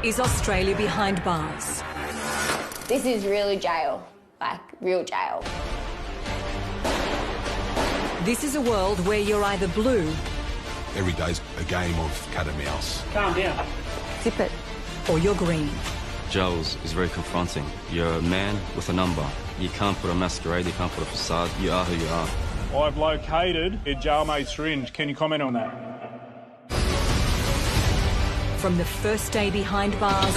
Is Australia behind bars? This is really jail, like real jail. This is a world where you're either blue... Every day's a game of cat and mouse. Calm down. Zip it. Or you're green. Jail is very confronting. You're a man with a number. You can't put a masquerade, you can't put a facade. You are who you are. I've located a jailmate syringe. Can you comment on that? From the first day behind bars...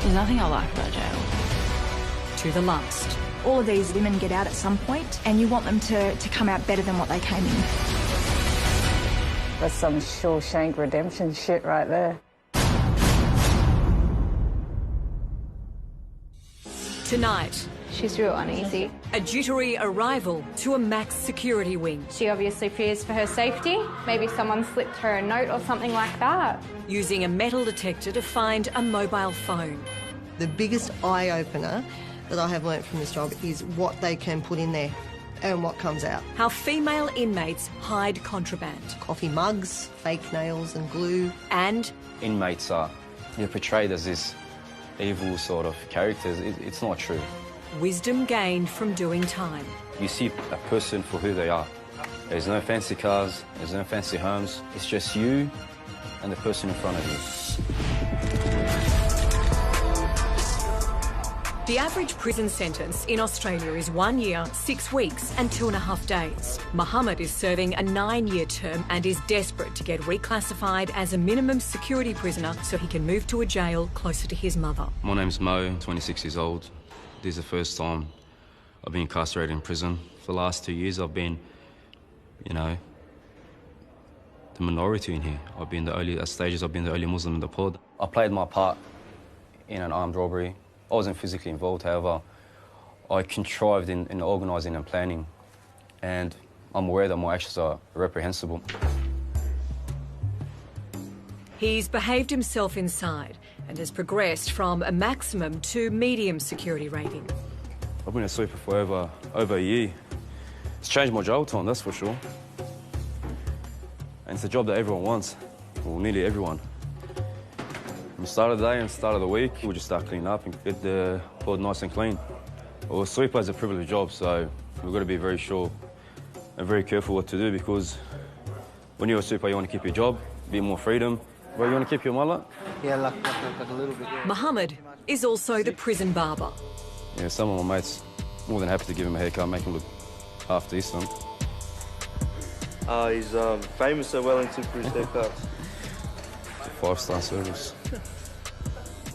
There's nothing I like about jail. ...to the last. All of these women get out at some point, and you want them to come out better than what they came in. That's some Shawshank Redemption shit right there. Tonight... She's real uneasy. A jittery arrival to a max security wing. She obviously fears for her safety. Maybe someone slipped her a note or something like that. Using a metal detector to find a mobile phone. The biggest eye-opener that I have learnt from this job is what they can put in there and what comes out. How female inmates hide contraband. Coffee mugs, fake nails and glue. And... Inmates are portrayed as this evil sort of characters. It's not true. Wisdom gained from doing time. You see a person for who they are. There's no fancy cars, there's no fancy homes. It's just you and the person in front of you. The average prison sentence in Australia is 1 year, 6 weeks and 2.5 days. Mohammed is serving a 9-year term and is desperate to get reclassified as a minimum security prisoner so he can move to a jail closer to his mother. My name's Mo, 26 years old. This is the first time I've been incarcerated in prison. For the last 2 years, I've been, the minority in here. At stages, I've been the only Muslim in the pod. I played my part in an armed robbery. I wasn't physically involved, however, I contrived in organising and planning, and I'm aware that my actions are reprehensible. He's behaved himself inside and has progressed from a maximum to medium security rating. I've been a sweeper for over a year. It's changed my jail time, that's for sure. And it's a job that everyone wants, or nearly everyone. From the start of the day and start of the week, we'll just start cleaning up and get the pod nice and clean. Well, a sweeper is a privileged job, so we've got to be very sure and very careful what to do, because when you're a sweeper, you want to keep your job, a bit more freedom. Well, you want to keep your mullet? Yeah, like a little bit. Yeah. Mohammed is also the prison barber. Yeah, some of my mates more than happy to give him a haircut, make him look half decent. He's famous at Wellington for his haircuts. It's a 5-star service.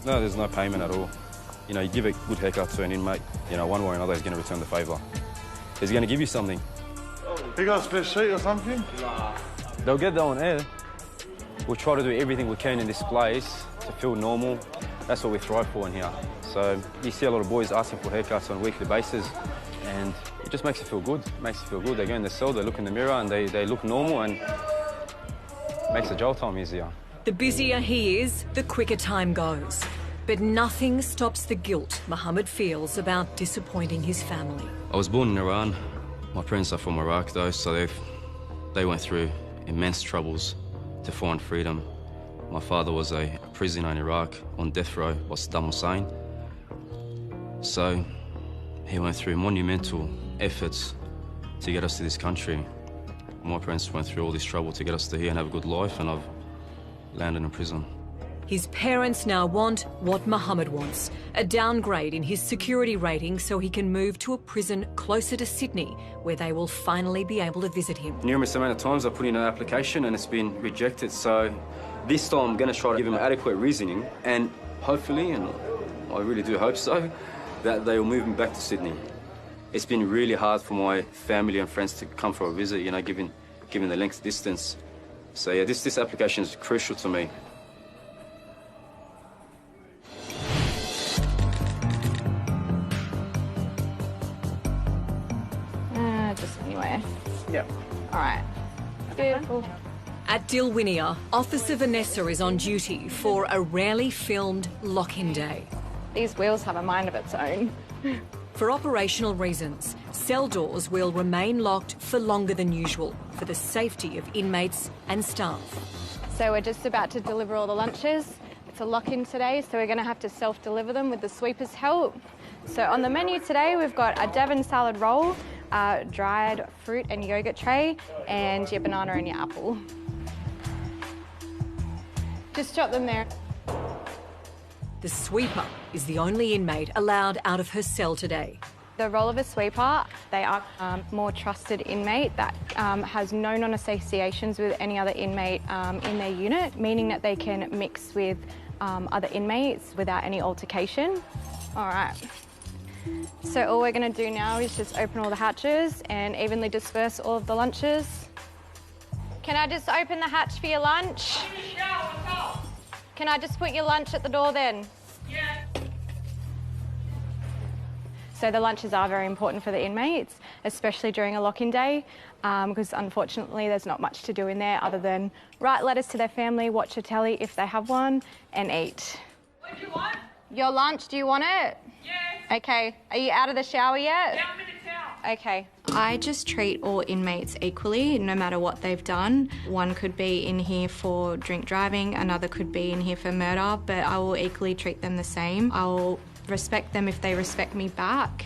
No, there's no payment at all. You give a good haircut to an inmate, one way or another he's going to return the favour. He's going to give you something. You got a spare sheet or something? They'll get that on air. We'll try to do everything we can in this place to feel normal. That's what we thrive for in here. So you see a lot of boys asking for haircuts on a weekly basis, and it just makes you feel good. It makes you feel good. They go in the cell, they look in the mirror, and they look normal, and it makes the jail time easier. The busier he is, the quicker time goes. But nothing stops the guilt Mohammed feels about disappointing his family. I was born in Iran. My parents are from Iraq, though, so they went through immense troubles to find freedom. My father was a prisoner in Iraq on death row by Saddam Hussein. So he went through monumental efforts to get us to this country. My parents went through all this trouble to get us to here and have a good life, and I've landed in prison. His parents now want what Mohammed wants, a downgrade in his security rating so he can move to a prison closer to Sydney, where they will finally be able to visit him. Numerous amount of times I put in an application and it's been rejected, so this time I'm going to try to give him adequate reasoning, and hopefully, and I really do hope so, that they will move me back to Sydney. It's been really hard for my family and friends to come for a visit, given the length distance. So yeah, this application is crucial to me. Just anyway. Yep. All right. Beautiful. At Dilwinia, Officer Vanessa is on duty for a rarely filmed lock-in day. These wheels have a mind of its own. For operational reasons, cell doors will remain locked for longer than usual for the safety of inmates and staff. So we're just about to deliver all the lunches. It's a lock-in today, so we're going to have to self-deliver them with the sweeper's help. So on the menu today, we've got a Devon salad roll, dried fruit and yogurt tray, and your banana and your apple. Just drop them there. The sweeper is the only inmate allowed out of her cell today. The role of a sweeper, they are a more trusted inmate that has no non-associations with any other inmate in their unit, meaning that they can mix with other inmates without any altercation. All right. So all we're going to do now is just open all the hatches and evenly disperse all of the lunches. Can I just open the hatch for your lunch? Can I just put your lunch at the door then? Yeah. So the lunches are very important for the inmates, especially during a lock-in day, because unfortunately there's not much to do in there other than write letters to their family, watch a telly if they have one, and eat. What do you want? Your lunch, do you want it? Yeah. Okay. Are you out of the shower yet? Yeah, I'm in the shower. Okay. I just treat all inmates equally, no matter what they've done. One could be in here for drink driving, another could be in here for murder, but I will equally treat them the same. I will respect them if they respect me back.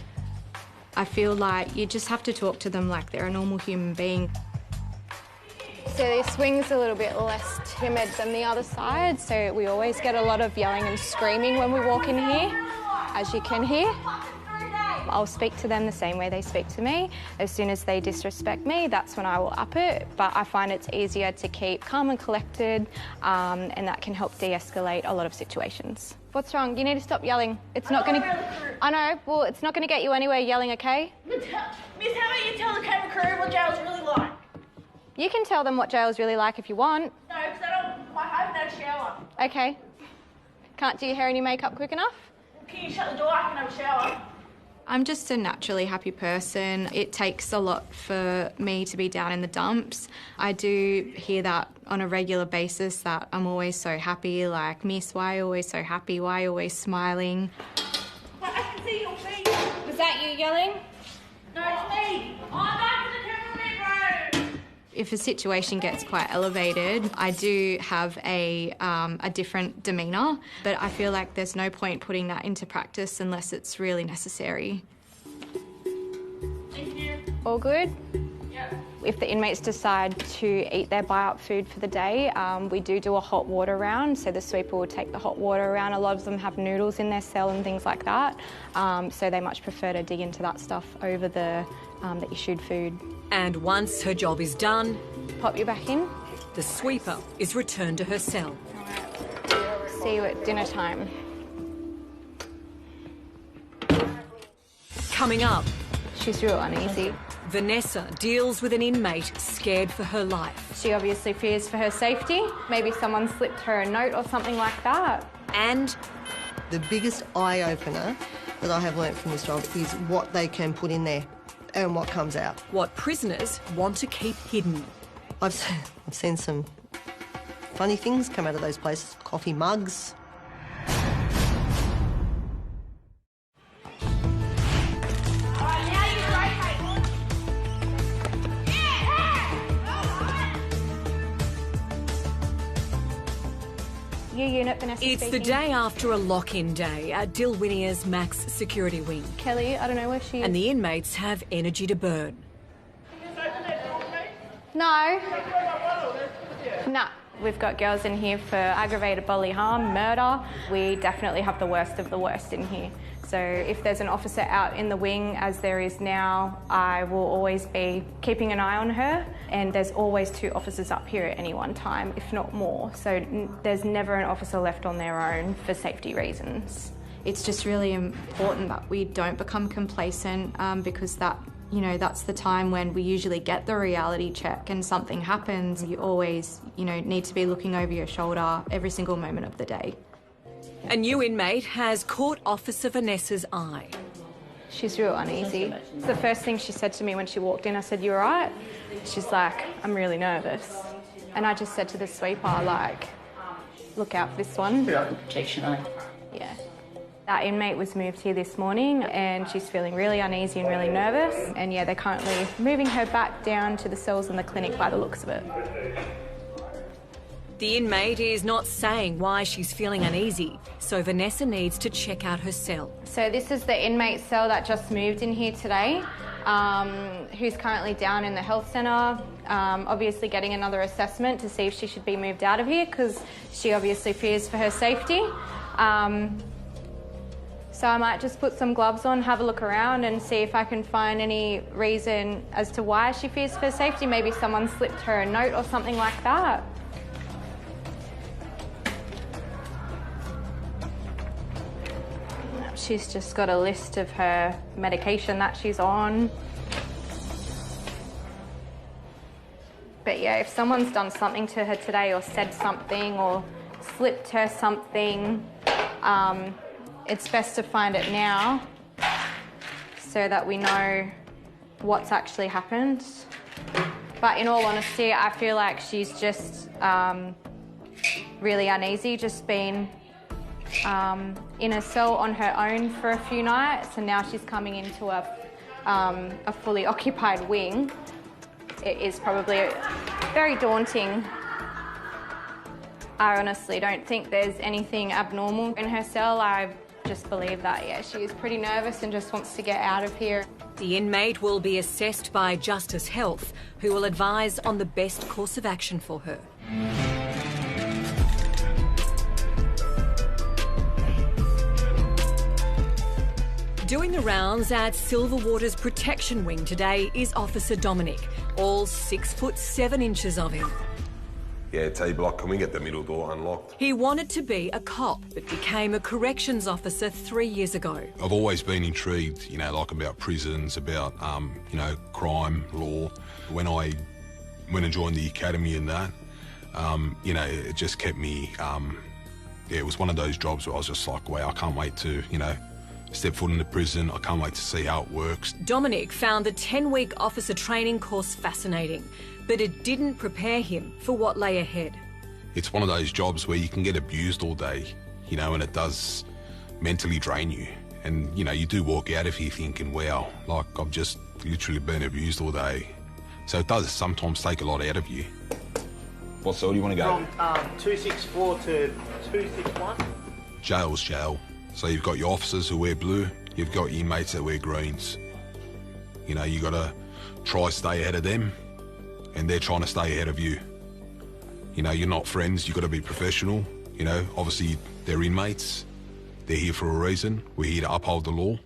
I feel like you just have to talk to them like they're a normal human being. So this wing's a little bit less timid than the other side, so we always get a lot of yelling and screaming when we walk in here, as you can hear. I'll speak to them the same way they speak to me. As soon as they disrespect me, that's when I will up it. But I find it's easier to keep calm and collected, and that can help de-escalate a lot of situations. What's wrong? You need to stop yelling. It's not going to... I know. Well, it's not going to get you anywhere yelling, okay? Miss, how about you tell the camera crew what jail's really like? You can tell them what jail's really like if you want. No, because I haven't had a shower. Okay. Can't do your hair and your makeup quick enough? Can you shut the door? I can have a shower. I'm just a naturally happy person. It takes a lot for me to be down in the dumps. I do hear that on a regular basis, that I'm always so happy, like, Miss, why are you always so happy? Why are you always smiling? But I can see your feet. Was that you yelling? No, it's me. I'm back to the cameraman room. If a situation gets quite elevated, I do have a different demeanour, but I feel like there's no point putting that into practice unless it's really necessary. Thank you. All good? Yep. If the inmates decide to eat their buy-up food for the day, we do a hot water round, so the sweeper will take the hot water around. A lot of them have noodles in their cell and things like that, so they much prefer to dig into that stuff over the issued food. And once her job is done, pop you back in. The sweeper is returned to her cell. See you at dinner time. Coming up, she's real uneasy. Vanessa deals with an inmate scared for her life. She obviously fears for her safety. Maybe someone slipped her a note or something like that. And the biggest eye-opener that I have learnt from this job is what they can put in there and what comes out. What prisoners want to keep hidden. I've seen some funny things come out of those places. Coffee mugs. Unit, Vanessa it's speaking. The day after a lock-in day at Dilwinia's Max Security Wing. Kelly, I don't know where she is. And the inmates have energy to burn. No. No. We've got girls in here for aggravated bodily harm, murder. We definitely have the worst of the worst in here. So if there's an officer out in the wing, as there is now, I will always be keeping an eye on her, and there's always 2 officers up here at any one time, if not more. So there's never an officer left on their own for safety reasons. It's just really important that we don't become complacent, because that's the time when we usually get the reality check and something happens. You always, need to be looking over your shoulder every single moment of the day. A new inmate has caught Officer Vanessa's eye. She's real uneasy. It's the first thing she said to me when she walked in. I said, "You all right?" She's like, "I'm really nervous." And I just said to the sweeper, "Look out for this one." Yeah. That inmate was moved here this morning and she's feeling really uneasy and really nervous. And yeah, they're currently moving her back down to the cells in the clinic by the looks of it. The inmate is not saying why she's feeling uneasy, so Vanessa needs to check out her cell. So this is the inmate cell that just moved in here today, who's currently down in the health centre, obviously getting another assessment to see if she should be moved out of here because she obviously fears for her safety. So I might just put some gloves on, have a look around and see if I can find any reason as to why she fears for her safety. Maybe someone slipped her a note or something like that. She's just got a list of her medication that she's on. But yeah, if someone's done something to her today or said something or slipped her something, it's best to find it now so that we know what's actually happened. But in all honesty, I feel like she's just really uneasy, just been in a cell on her own for a few nights, and now she's coming into a fully occupied wing. It is probably very daunting. I honestly don't think there's anything abnormal in her cell. I just believe that, yeah, she is pretty nervous and just wants to get out of here. The inmate will be assessed by Justice Health, who will advise on the best course of action for her. Doing the rounds at Silverwater's protection wing today is Officer Dominic, all 6'7" of him. Yeah, T-block, can we get the middle door unlocked? He wanted to be a cop, but became a corrections officer 3 years ago. I've always been intrigued, like about prisons, about, crime, law. When I joined the academy and that, it just kept me, it was one of those jobs where I was just like, wow, I can't wait to, step foot into prison. I can't wait to see how it works. Dominic found the 10-week officer training course fascinating, but it didn't prepare him for what lay ahead. It's one of those jobs where you can get abused all day, and it does mentally drain you. And, you do walk out of here thinking, wow, like I've just literally been abused all day. So it does sometimes take a lot out of you. What cell do you want to go? From 264 to 261. Jail's jail. So you've got your officers who wear blue, you've got your inmates that wear greens. You got to try stay ahead of them, and they're trying to stay ahead of you. You're not friends, you've got to be professional. Obviously they're inmates, they're here for a reason, we're here to uphold the law.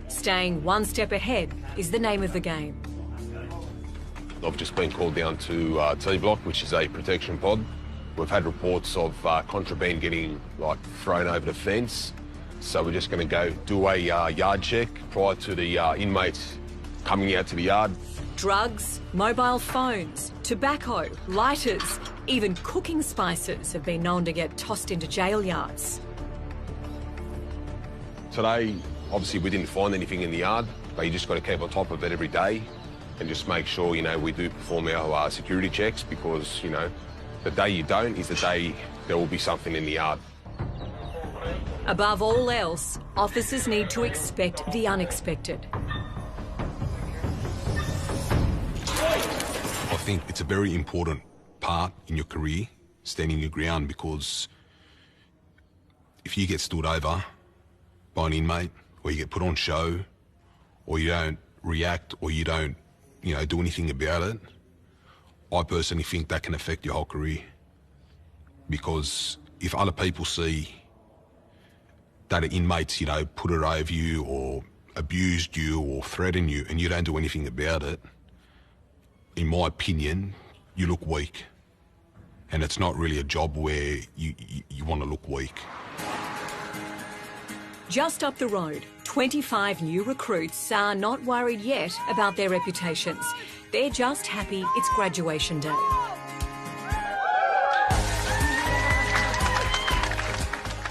Staying one step ahead is the name of the game. I've just been called down to T-block, which is a protection pod. We've had reports of contraband getting thrown over the fence, so we're just going to go do a yard check prior to the inmates coming out to the yard. Drugs, mobile phones, tobacco, lighters, even cooking spices have been known to get tossed into jail yards. Today, obviously we didn't find anything in the yard, but you just got to keep on top of it every day and just make sure, we do perform our security checks, because, the day you don't is the day there will be something in the yard. Above all else, officers need to expect the unexpected. I think it's a very important part in your career, standing your ground, because if you get stood over by an inmate, or you get put on show, or you don't react, or you don't, do anything about it, I personally think that can affect your whole career. Because if other people see that inmates, put it over you or abused you or threatened you, and you don't do anything about it, in my opinion, you look weak. And it's not really a job where you want to look weak. Just up the road, 25 new recruits are not worried yet about their reputations. They're just happy it's graduation day.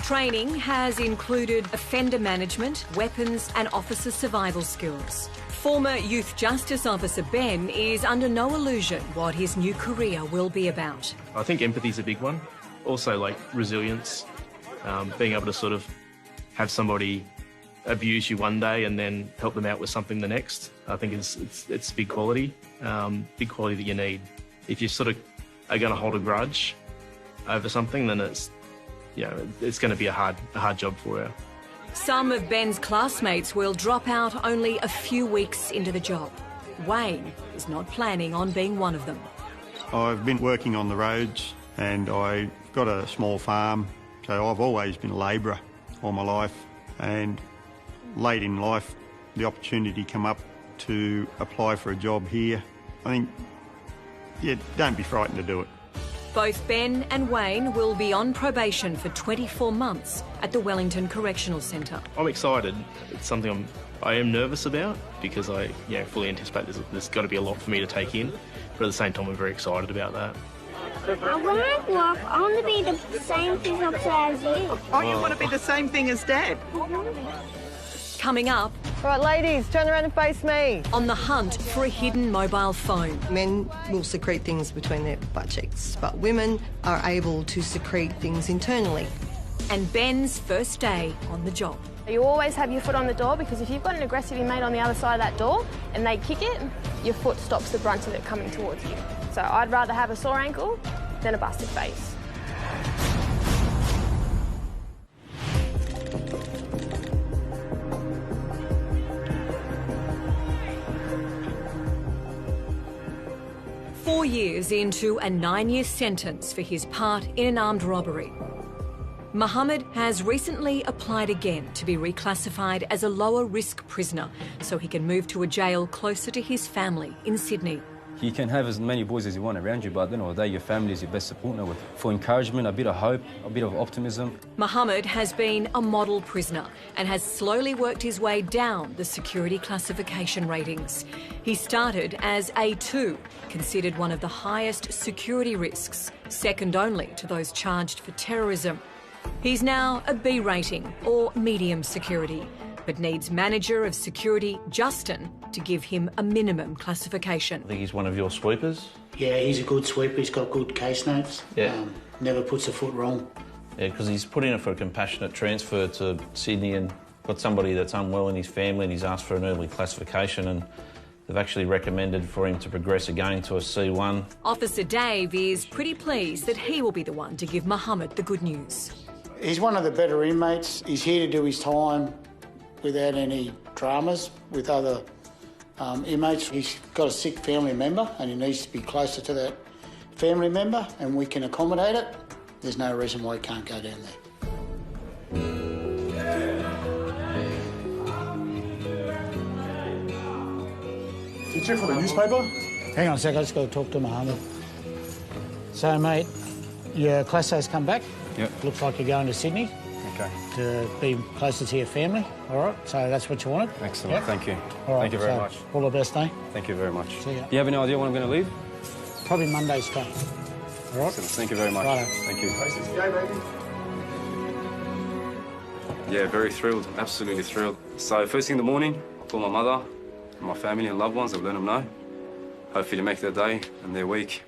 Training has included offender management, weapons and officer survival skills. Former Youth Justice Officer Ben is under no illusion what his new career will be about. I think empathy's a big one. Also, resilience, being able to sort of have somebody abuse you one day and then help them out with something the next. I think it's big quality that you need. If you sort of are going to hold a grudge, over something, then it's going to be a hard job for her. Some of Ben's classmates will drop out only a few weeks into the job. Wayne is not planning on being one of them. I've been working on the roads and I got a small farm, so I've always been a labourer all my life, and late in life the opportunity came up to apply for a job here. I think, yeah, don't be frightened to do it. Both Ben and Wayne will be on probation for 24 months at the Wellington Correctional Centre. I'm excited. It's something I am nervous about because I fully anticipate there's got to be a lot for me to take in, but at the same time I'm very excited about that. When I grow up, I want to be the same thing as you. Oh, you want to be the same thing as Dad? Coming up... Right, ladies, turn around and face me. On the hunt for a hidden mobile phone. Men will secrete things between their butt cheeks, but women are able to secrete things internally. And Ben's first day on the job. You always have your foot on the door, because if you've got an aggressive inmate on the other side of that door and they kick it, your foot stops the brunt of it coming towards you. So I'd rather have a sore ankle than a busted face. Four years into a 9-year sentence for his part in an armed robbery. Mohammed has recently applied again to be reclassified as a lower risk prisoner so he can move to a jail closer to his family in Sydney. You can have as many boys as you want around you, but at the end of the day, your family is your best support network. For encouragement, a bit of hope, a bit of optimism. Mohammed has been a model prisoner and has slowly worked his way down the security classification ratings. He started as A2, considered one of the highest security risks, second only to those charged for terrorism. He's now a B rating, or medium security, but needs manager of security Justin to give him a minimum classification. I think he's one of your sweepers. Yeah, he's a good sweeper. He's got good case notes. Yeah. Never puts a foot wrong. Yeah, because he's put in for a compassionate transfer to Sydney and got somebody that's unwell in his family, and he's asked for an early classification, and they've actually recommended for him to progress again to a C1. Officer Dave is pretty pleased that he will be the one to give Mohammed the good news. He's one of the better inmates. He's here to do his time without any dramas with other inmates. He's got a sick family member and he needs to be closer to that family member, and we can accommodate it. There's no reason why he can't go down there. Did you check for the newspaper? Hang on a sec, I just got to talk to Mohammed. So, mate, your class A's come back. Yep. Looks like you're going to Sydney. Okay. To be closer to your family. All right, so that's what you wanted? Excellent, Yep. thank you. All right, Thank you very much. All the best, eh? Thank you very much. See ya. Do you have any idea when I'm going to leave? Probably Monday's time. All right? Excellent. Thank you very much. Righto. Thank you. Go, baby. Yeah, very thrilled, absolutely thrilled. So first thing in the morning, I'll call my mother and my family and loved ones and let them know. Hopefully to make their day and their week.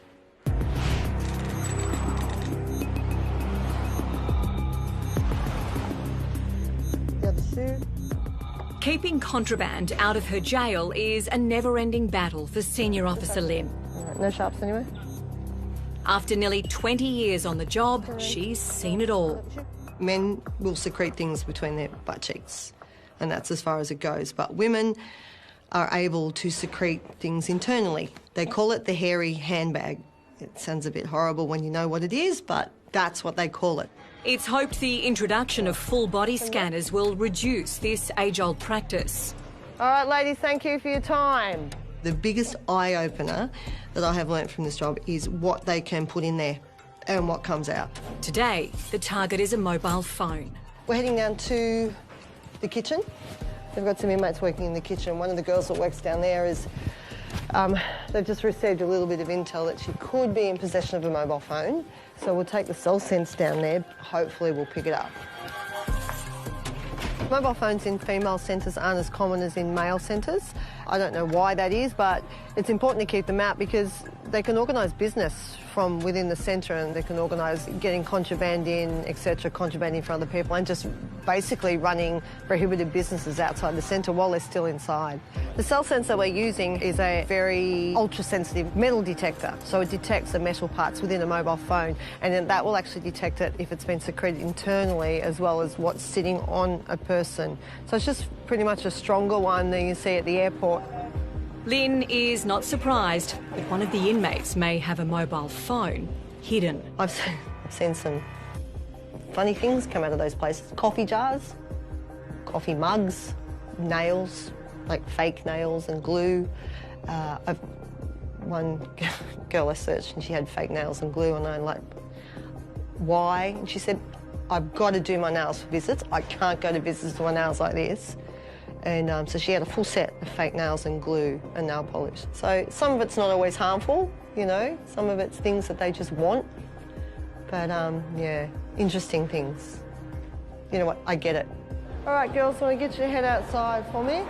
The other shoe. Keeping contraband out of her jail is a never-ending battle for Senior Officer Lim. No sharps anywhere? After nearly 20 years on the job, she's seen it all. Men will secrete things between their butt cheeks, and that's as far as it goes. But women are able to secrete things internally. They call it the hairy handbag. It sounds a bit horrible when you know what it is, but that's what they call it. It's hoped the introduction of full-body scanners will reduce this age-old practice. All right, ladies, thank you for your time. The biggest eye-opener that I have learnt from this job is what they can put in there and what comes out. Today, the target is a mobile phone. We're heading down to the kitchen. We've got some inmates working in the kitchen. One of the girls that works down there is, they've just received a little bit of intel that she could be in possession of a mobile phone. So we'll take the cell sense down there. Hopefully we'll pick it up. Mobile phones in female centres aren't as common as in male centres. I don't know why that is, but it's important to keep them out because they can organise business from within the centre, and they can organise getting contraband in, etc., contrabanding for other people, and just basically running prohibited businesses outside the centre while they're still inside. The cell sensor we're using is a very ultra-sensitive metal detector, so it detects the metal parts within a mobile phone, and then that will actually detect it if it's been secreted internally as well as what's sitting on a person. So it's just pretty much a stronger one than you see at the airport. Lynn is not surprised that one of the inmates may have a mobile phone hidden. I've seen some funny things come out of those places. Coffee jars, coffee mugs, nails, like fake nails and glue. One girl I searched and she had fake nails and glue, and I'm like, why? And she said, I've got to do my nails for visits. I can't go to visits with my nails like this. And so she had a full set of fake nails and glue and nail polish. So some of it's not always harmful, you know, some of it's things that they just want. But yeah, interesting things. You know what, I get it. All right, girls, want to get your head outside for me?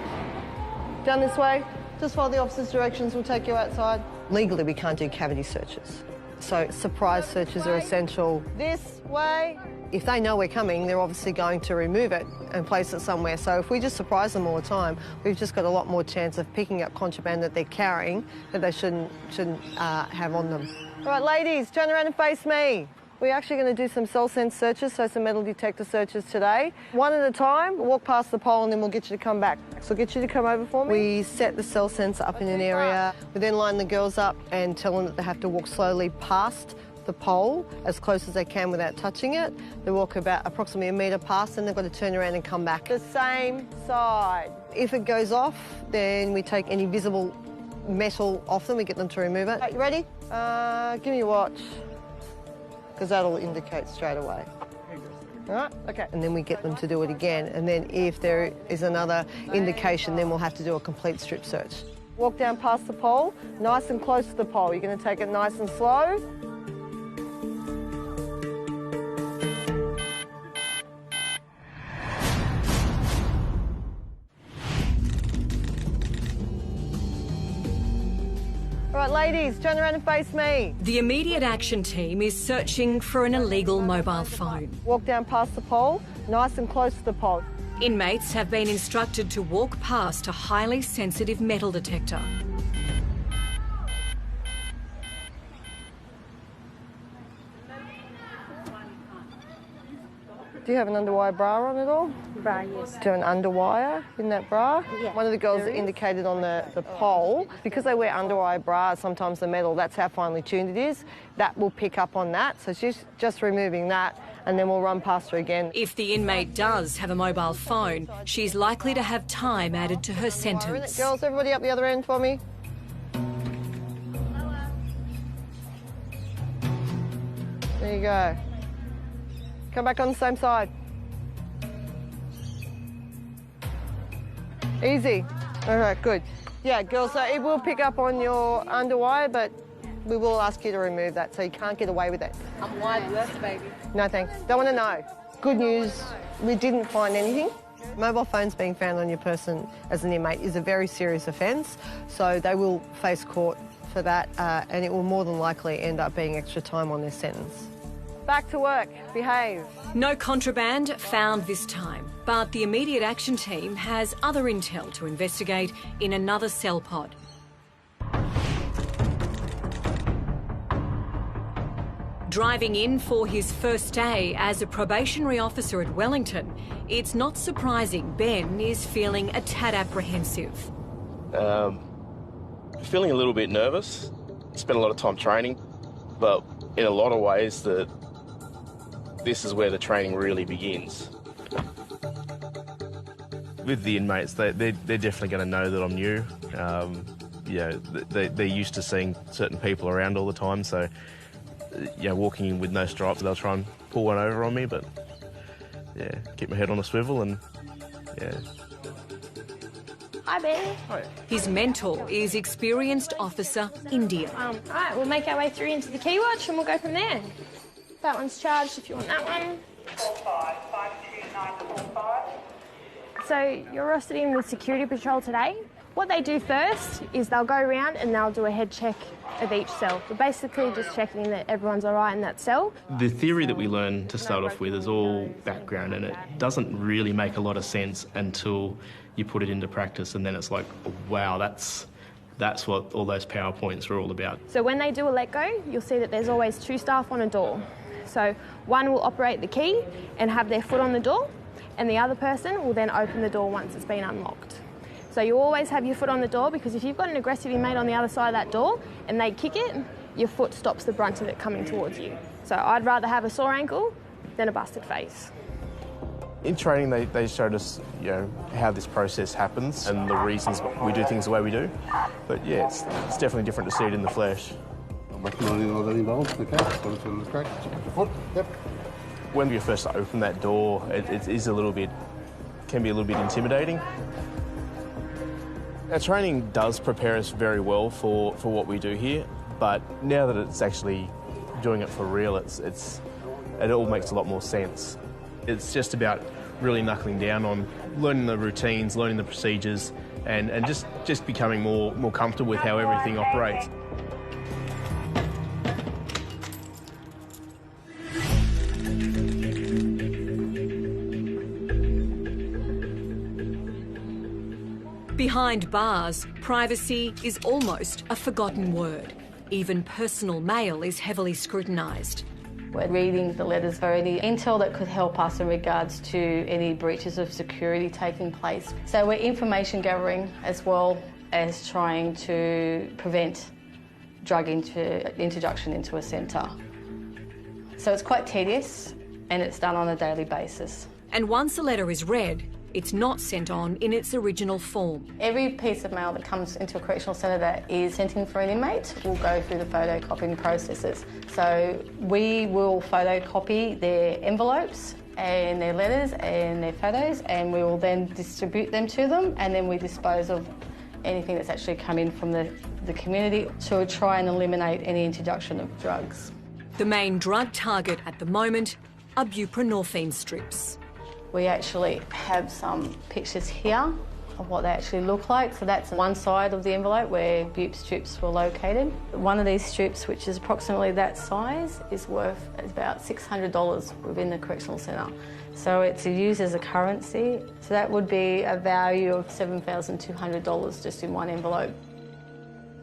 Down this way. Just follow the officer's directions, we'll take you outside. Legally, we can't do cavity searches. So surprise searches are essential. This way. If they know we're coming, they're obviously going to remove it and place it somewhere. So if we just surprise them all the time, we've just got a lot more chance of picking up contraband that they're carrying that they shouldn't have on them. All right, ladies, turn around and face me. We're actually going to do some cell sense searches, so some metal detector searches today. One at a time, walk past the pole and then we'll get you to come back. So I'll get you to come over for me. We set the cell sensor up in an area. We then line the girls up and tell them that they have to walk slowly past the pole as close as they can without touching it. They walk about approximately a metre past and they've got to turn around and come back. The same side. If it goes off, then we take any visible metal off them, we get them to remove it. Right, you ready? Give me your watch, because that'll indicate straight away. All right, okay. And then we get them to do it again, and then if there is another indication, then we'll have to do a complete strip search. Walk down past the pole, nice and close to the pole. You're going to take it nice and slow. All right, ladies, turn around and face me. The immediate action team is searching for an illegal mobile phone. Walk down past the pole, nice and close to the pole. Inmates have been instructed to walk past a highly sensitive metal detector. Do you have an underwire bra on at all? Bra, yes. Do you have an underwire in that bra? Yeah. One of the girls indicated on the pole, because they wear underwire bras, sometimes the metal, that's how finely tuned it is, that will pick up on that. So she's just removing that and then we'll run past her again. If the inmate does have a mobile phone, she's likely to have time added to her sentence. Girls, everybody up the other end for me. There you go. Come back on the same side. Easy. All right, good. Yeah, girls, so it will pick up on your underwire, but we will ask you to remove that, so you can't get away with it. I'm wide left, baby. No thanks. Don't want to know. Good news, we didn't find anything. Mobile phones being found on your person as an inmate is a very serious offence, so they will face court for that, and it will more than likely end up being extra time on their sentence. Back to work. Behave. No contraband found this time, but the immediate action team has other intel to investigate in another cell pod. Driving in for his first day as a probationary officer at Wellington, it's not surprising Ben is feeling a tad apprehensive. Feeling a little bit nervous. Spent a lot of time training, but in a lot of ways this is where the training really begins. With the inmates, they're definitely going to know that I'm new. They're used to seeing certain people around all the time, so walking in with no stripes, they'll try and pull one over on me, but keep my head on a swivel and Hi, Ben. Hi. His mentor is experienced officer India. All right, we'll make our way through into the key watch and we'll go from there. That one's charged if you want that one. 45 52945. So you're rostered in with security patrol today. What they do first is they'll go around and they'll do a head check of each cell. We're basically just checking that everyone's all right in that cell. The theory that we learn to start off with is all background, and it doesn't really make a lot of sense until you put it into practice, and then it's like, wow, that's what all those PowerPoints are all about. So when they do a let go, you'll see that there's always 2 staff on a door. So one will operate the key and have their foot on the door, and the other person will then open the door once it's been unlocked. So you always have your foot on the door, because if you've got an aggressive inmate on the other side of that door and they kick it, your foot stops the brunt of it coming towards you. So I'd rather have a sore ankle than a busted face. In training, they showed us, how this process happens and the reasons we do things the way we do. But yeah, it's definitely different to see it in the flesh. When we first open that door, it can be a little bit intimidating. Our training does prepare us very well for what we do here, but now that it's actually doing it for real, it all makes a lot more sense. It's just about really knuckling down on learning the routines, learning the procedures, and just becoming more comfortable with how everything operates. Behind bars, privacy is almost a forgotten word. Even personal mail is heavily scrutinised. We're reading the letters for any intel that could help us in regards to any breaches of security taking place. So we're information gathering as well as trying to prevent drug introduction into a centre. So it's quite tedious, and it's done on a daily basis. And once a letter is read, it's not sent on in its original form. Every piece of mail that comes into a correctional centre that is sent in for an inmate will go through the photocopying processes. So we will photocopy their envelopes and their letters and their photos, and we will then distribute them to them, and then we dispose of anything that's actually come in from the community to try and eliminate any introduction of drugs. The main drug target at the moment are buprenorphine strips. We actually have some pictures here of what they actually look like. So that's one side of the envelope where bupe strips were located. One of these strips, which is approximately that size, is worth about $600 within the correctional centre. So it's used as a currency. So that would be a value of $7,200 just in one envelope.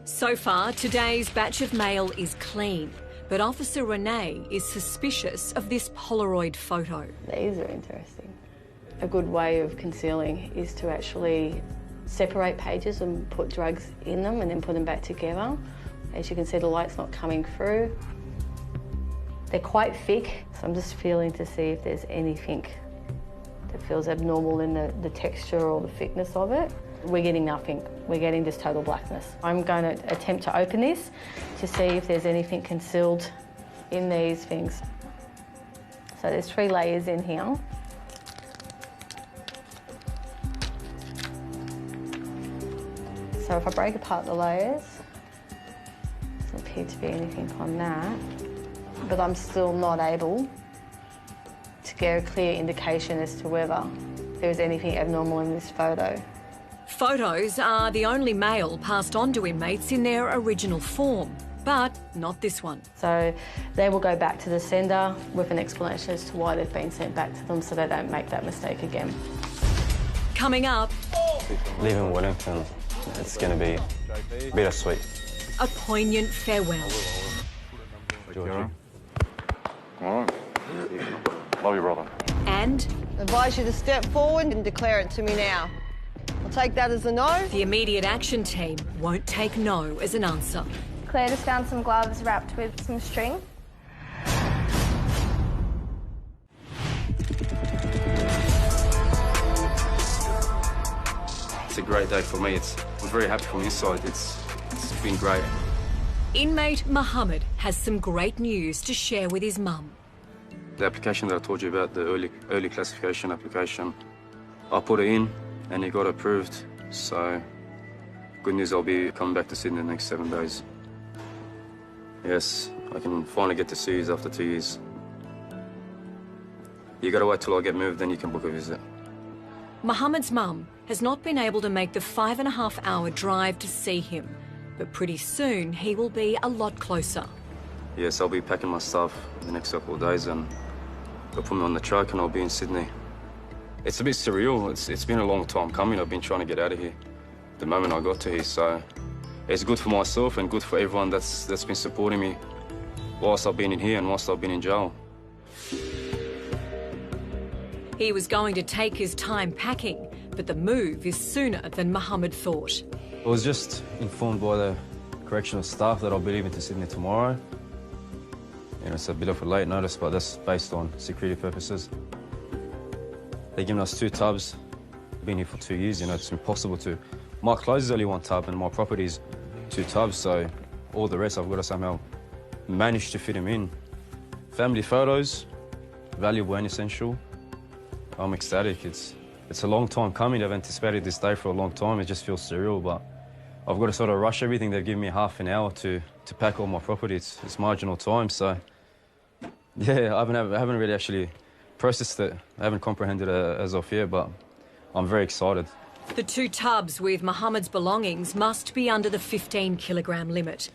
So far, today's batch of mail is clean, but Officer Renee is suspicious of this Polaroid photo. These are interesting. A good way of concealing is to actually separate pages and put drugs in them and then put them back together. As you can see, the light's not coming through. They're quite thick, so I'm just feeling to see if there's anything that feels abnormal in the texture or the thickness of it. We're getting nothing. We're getting just total blackness. I'm going to attempt to open this to see if there's anything concealed in these things. So there's 3 layers in here. So if I break apart the layers, doesn't appear to be anything on that, but I'm still not able to get a clear indication as to whether there is anything abnormal in this photo. Photos are the only mail passed on to inmates in their original form, but not this one. So they will go back to the sender with an explanation as to why they've been sent back to them so they don't make that mistake again. Coming up, Leaving Wellington, it's going to be bittersweet. a poignant farewell. All right. Love you, brother. And I advise you to step forward and declare it to me now. I'll take that as a no. the immediate action team won't take no as an answer. Claire just found some gloves wrapped with some string. It's a great day for me. I'm very happy from inside. It's been great. Inmate Mohammed has some great news to share with his mum. The application that I told you about, the early classification application, I put it in and it got approved. So good news, I'll be coming back to Sydney in the next 7 days. Yes, I can finally get to see you after 2 years. You gotta wait till I get moved, then you can book a visit. Mohammed's mum has not been able to make the 5.5-hour drive to see him, but pretty soon he will be a lot closer. Yes, I'll be packing my stuff in the next couple of days and they'll put me on the truck and I'll be in Sydney. It's a bit surreal. It's been a long time coming. I've been trying to get out of here the moment I got to here, so it's good for myself and good for everyone that's been supporting me whilst I've been in here and whilst I've been in jail. He was going to take his time packing, but the move is sooner than Mohammed thought. I was just informed by the correctional staff that I'll be leaving to Sydney tomorrow. You know, it's a bit of a late notice, but that's based on security purposes. They've given us 2 tubs. I've been here for 2 years, you know, it's impossible to... My clothes is only 1 tub and my property is 2 tubs, so all the rest I've got to somehow manage to fit them in. Family photos, valuable and essential. I'm ecstatic. It's a long time coming. I've anticipated this day for a long time. It just feels surreal, but I've got to sort of rush everything. They've given me half an hour to pack all my property. It's marginal time, so yeah, I haven't really actually processed it. I haven't comprehended it as of yet, but I'm very excited. The 2 tubs with Mohammed's belongings must be under the 15-kilogram limit,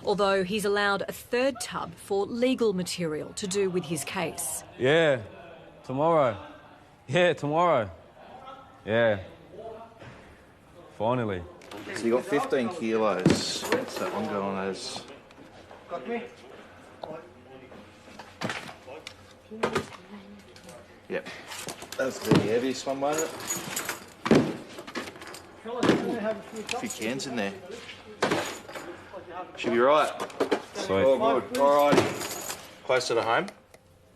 although he's allowed a 3rd tub for legal material to do with his case. Yeah, tomorrow. Yeah, tomorrow. Yeah. Finally. So you got 15 kilos. What's that one going as? Got me? Yep. That's the heaviest one, won't it? A few cans in there. Should be right. Sweet. All good. All righty. Closer to home?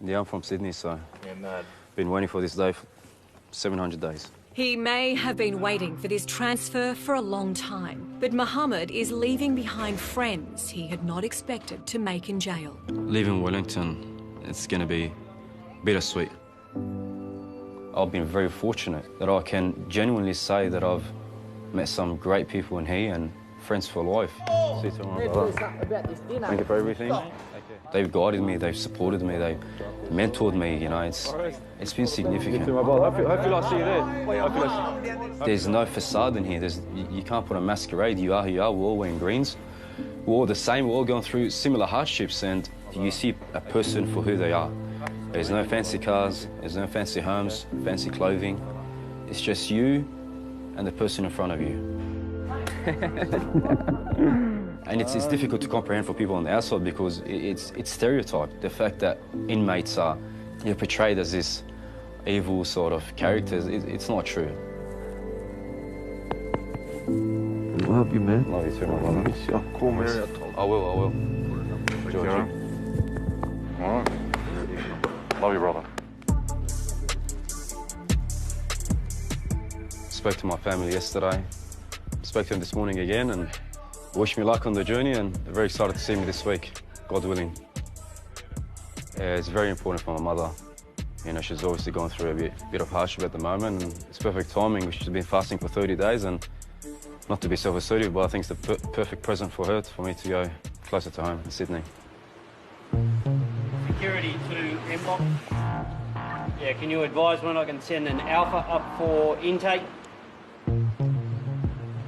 Yeah, I'm from Sydney, so... Yeah, mad. Been waiting for this day for 700 days. He may have been waiting for this transfer for a long time, but Mohammed is leaving behind friends he had not expected to make in jail. Leaving Wellington, it's going to be bittersweet. I've been very fortunate that I can genuinely say that I've met some great people in here and friends for life. See you tomorrow, brother. Thank you for everything. They've guided me, they've supported me, they've mentored me, you know, it's been significant. Hopefully I'll see you there. There's no facade in here, you can't put a masquerade, you are who you are, we're all wearing greens. We're all the same, we're all going through similar hardships and you see a person for who they are. There's no fancy cars, there's no fancy homes, fancy clothing. It's just you and the person in front of you. And it's difficult to comprehend for people on the outside because it's stereotyped. The fact that inmates are portrayed as this evil sort of characters, it's not true. Love you, man. Love you too, my brother. I'll call Mary. I will. George. All right. Love you, brother. Spoke to my family yesterday. Spoke to them this morning again and wish me luck on the journey and they're very excited to see me this week, God willing. Yeah, it's very important for my mother. You know, she's obviously going through a bit of hardship at the moment and it's perfect timing. She's been fasting for 30 days and not to be self-assertive, but I think it's the perfect present for her, for me to go closer to home in Sydney. Security to M-Block. Yeah, can you advise when I can send an Alpha up for intake?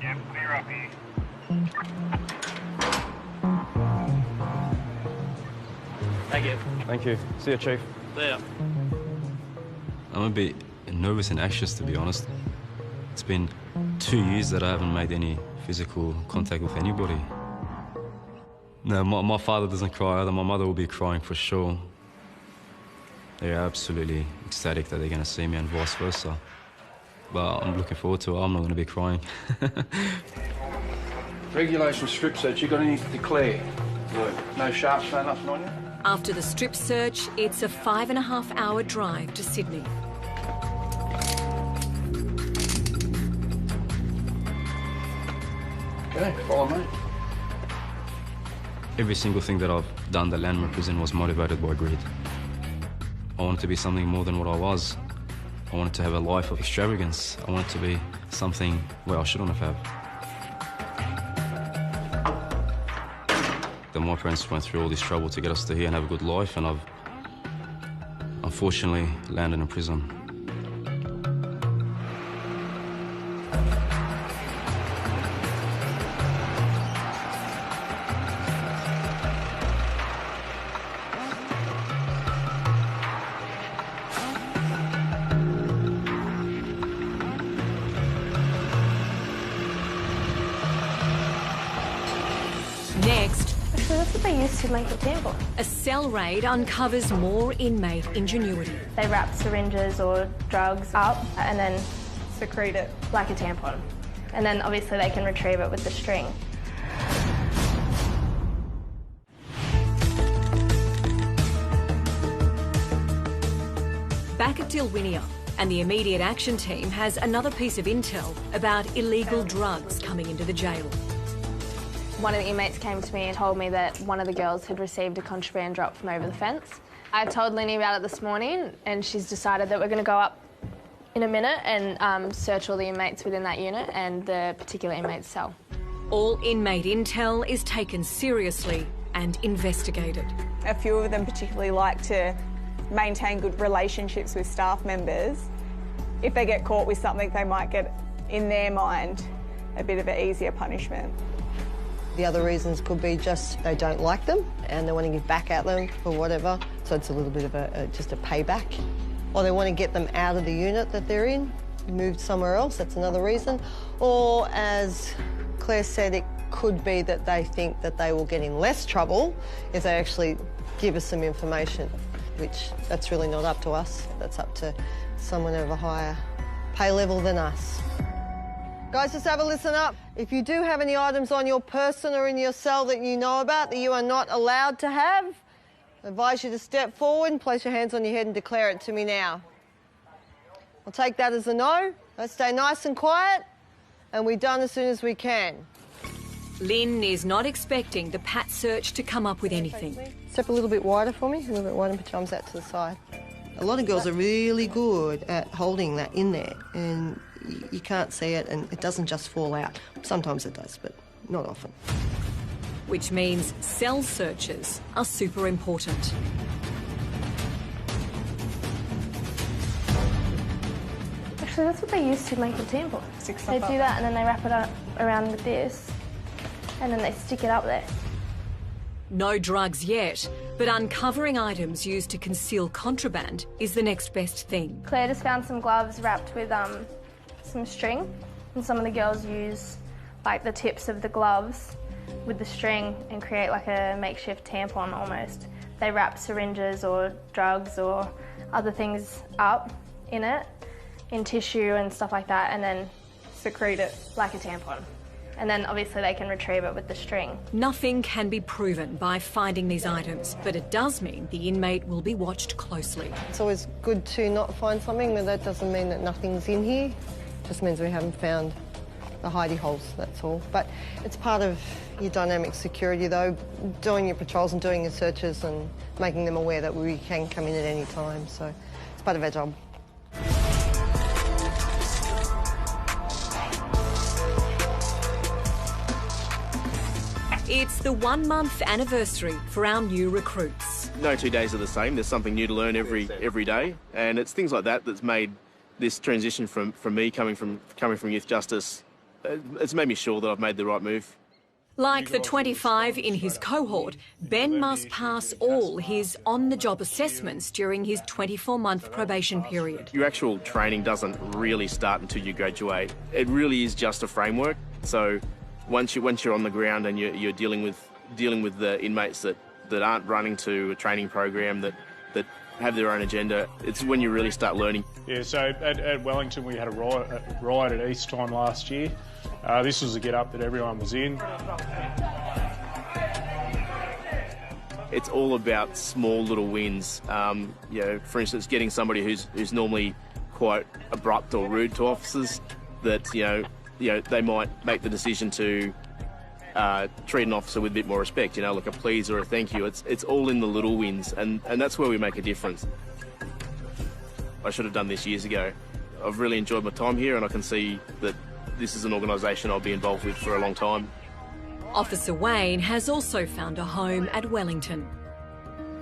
Yeah, clear up here. Thank you. Thank you. See you, Chief. See ya. I'm a bit nervous and anxious, to be honest. It's been 2 years that I haven't made any physical contact with anybody. No, my father doesn't cry either. My mother will be crying for sure. They're absolutely ecstatic that they're going to see me and vice versa. But I'm looking forward to it. I'm not going to be crying. Regulation strip search, you got anything to declare? No sharps, no nothing on you? After the strip search, it's a 5.5-hour drive to Sydney. Okay, follow me. Every single thing that I've done at Landmark Prison was motivated by greed. I wanted to be something more than what I was. I wanted to have a life of extravagance. I wanted to be something where I shouldn't have. My parents went through all this trouble to get us to here and have a good life, and I've unfortunately landed in prison. Next, actually, that's what they use to make a tampon. a cell raid uncovers more inmate ingenuity. They wrap syringes or drugs up and then secrete it like a tampon. And then obviously they can retrieve it with the string. Back at Dilwinia, and the immediate action team has another piece of intel about illegal drugs coming into the jail. One of the inmates came to me and told me that one of the girls had received a contraband drop from over the fence. I told Lenny about it this morning and she's decided that we're going to go up in a minute and search all the inmates within that unit and the particular inmate's cell. All inmate intel is taken seriously and investigated. A few of them particularly like to maintain good relationships with staff members. If they get caught with something, they might get, in their mind, a bit of an easier punishment. The other reasons could be just they don't like them and they want to give back at them or whatever, so it's a little bit of just a payback. Or they want to get them out of the unit that they're in, moved somewhere else, that's another reason. Or, as Claire said, it could be that they think that they will get in less trouble if they actually give us some information, which that's really not up to us. That's up to someone of a higher pay level than us. Guys, just have a listen up. If you do have any items on your person or in your cell that you know about that you are not allowed to have, I advise you to step forward and place your hands on your head and declare it to me now. I'll take that as a no. Let's stay nice and quiet, and we're done as soon as we can. Lynn is not expecting the pat search to come up with anything. Step a little bit wider for me, a little bit wider, and put your arms out to the side. A lot of girls are really good at holding that in there, and you can't see it, and it doesn't just fall out. Sometimes it does, but not often. Which means cell searches are super important. Actually, that's what they use to make a tampon. They do that and then they wrap it up around with this and then they stick it up there. No drugs yet, but uncovering items used to conceal contraband is the next best thing. Claire just found some gloves wrapped with some string, and some of the girls use like the tips of the gloves with the string and create like a makeshift tampon almost. They wrap syringes or drugs or other things up in it, in tissue and stuff like that, and then secrete it like a tampon. And then obviously they can retrieve it with the string. Nothing can be proven by finding these items, but it does mean the inmate will be watched closely. It's always good to not find something, but that doesn't mean that nothing's in here. It just means we haven't found the hidey holes, that's all. But it's part of your dynamic security, though, doing your patrols and doing your searches and making them aware that we can come in at any time. So it's part of our job. It's the 1-month anniversary for our new recruits. No 2 days are the same. There's something new to learn every day, and it's things like that that's made this transition from me coming from youth justice. It's made me sure that I've made the right move. Like the 25 in his cohort, Ben must pass all his on-the-job assessments during his 24-month probation period. Your actual training doesn't really start until you graduate. It really is just a framework. So once you're on the ground and you're dealing with the inmates that aren't running to a training program, that have their own agenda, it's when you really start learning. Yeah, so at Wellington we had a riot at East time last year. This was a get-up that everyone was in. It's all about small little wins. For instance, getting somebody who's normally quite abrupt or rude to officers, that they might make the decision to treat an officer with a bit more respect, like a please or a thank you. It's all in the little wins, and that's where we make a difference. I should have done this years ago. I've really enjoyed my time here, and I can see that this is an organisation I'll be involved with for a long time. Officer Wayne has also found a home at Wellington.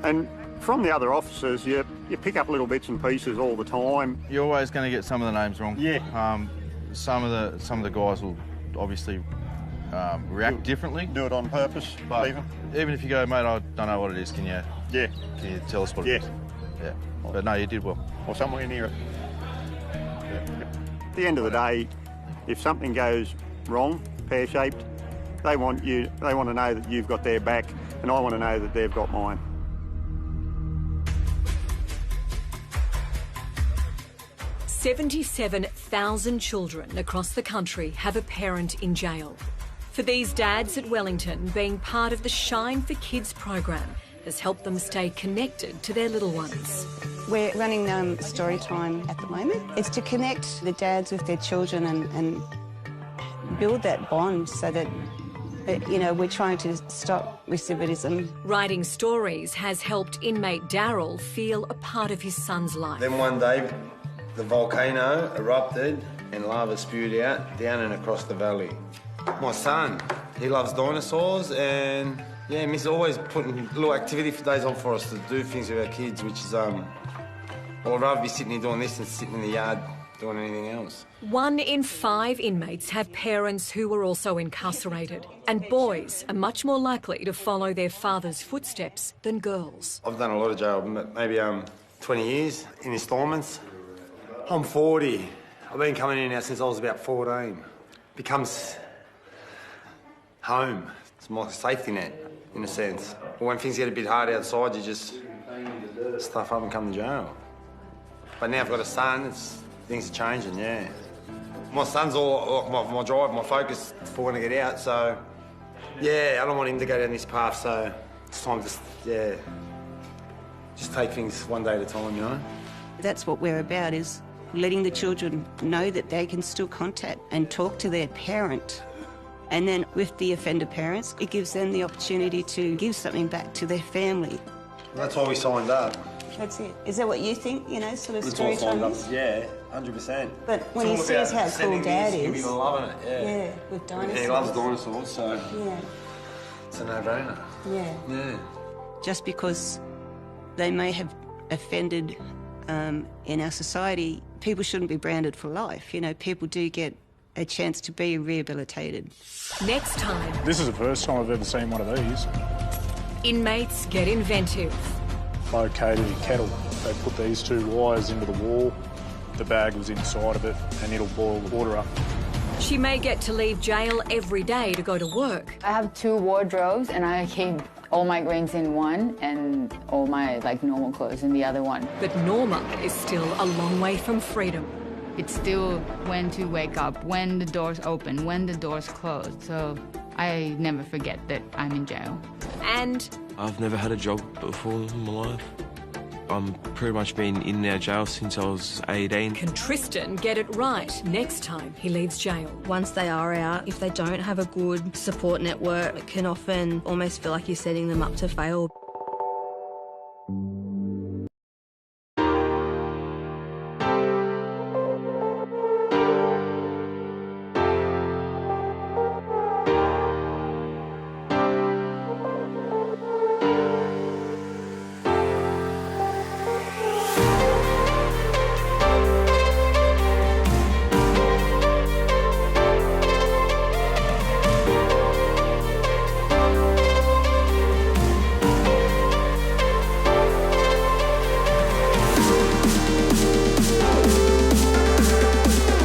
And from the other officers, you pick up little bits and pieces all the time. You're always going to get some of the names wrong. Yeah. Some of the guys will obviously react differently. Do it on purpose, but even if you go, mate, I don't know what it is, can you tell us what it is? Yeah. But no, you did well. Or somewhere near it. Yeah. At the end of the day, if something goes wrong, pear-shaped, They want you. They want to know that you've got their back, and I want to know that they've got mine. $77,000 children across the country have a parent in jail. For these dads at Wellington, being part of the Shine for Kids program has helped them stay connected to their little ones. We're running story time at the moment. It's to connect the dads with their children and build that bond so that, you know, we're trying to stop recidivism. Writing stories has helped inmate Daryl feel a part of his son's life. Then one day, the volcano erupted and lava spewed out down and across the valley. My son, he loves dinosaurs, and yeah, Miss always putting little activity for days on for us to do things with our kids, which is, well, I'd rather be sitting here doing this than sitting in the yard doing anything else. 1 in 5 inmates have parents who are also incarcerated, and boys are much more likely to follow their father's footsteps than girls. I've done a lot of jail, maybe 20 years in instalments. I'm 40. I've been coming in now since I was about 14. Becomes home. It's my safety net, in a sense. But when things get a bit hard outside, you just stuff up and come to jail. But now I've got a son, things are changing, yeah. My son's all my drive, my focus for when I get out, so yeah, I don't want him to go down this path, so it's time to, just take things one day at a time, you know? That's what we're about, is letting the children know that they can still contact and talk to their parent. And then with the offender parents, it gives them the opportunity to give something back to their family. That's why we signed up. That's it. Is that what you think, you know, sort of It's story all signed time up, is? yeah, 100%. But when he sees how cool Dad is... He'll be loving it, yeah. Yeah, with dinosaurs. Yeah, he loves dinosaurs, so... Yeah. It's a no-brainer. Yeah. Yeah. Just because they may have offended in our society, people shouldn't be branded for life. You know, people do get a chance to be rehabilitated. Next time... This is the first time I've ever seen one of these. Inmates get inventive. Located a kettle. They put these 2 wires into the wall. The bag was inside of it, and it'll boil the water up. She may get to leave jail every day to go to work. I have 2 wardrobes, and I keep all my greens in one and all my normal clothes in the other one. But Norma is still a long way from freedom. It's still when to wake up, when the doors open, when the doors close. So I never forget that I'm in jail. And I've never had a job before in my life. I'm pretty much been in and out of jail since I was 18. Can Tristan get it right next time he leaves jail? Once they are out, if they don't have a good support network, it can often almost feel like you're setting them up to fail.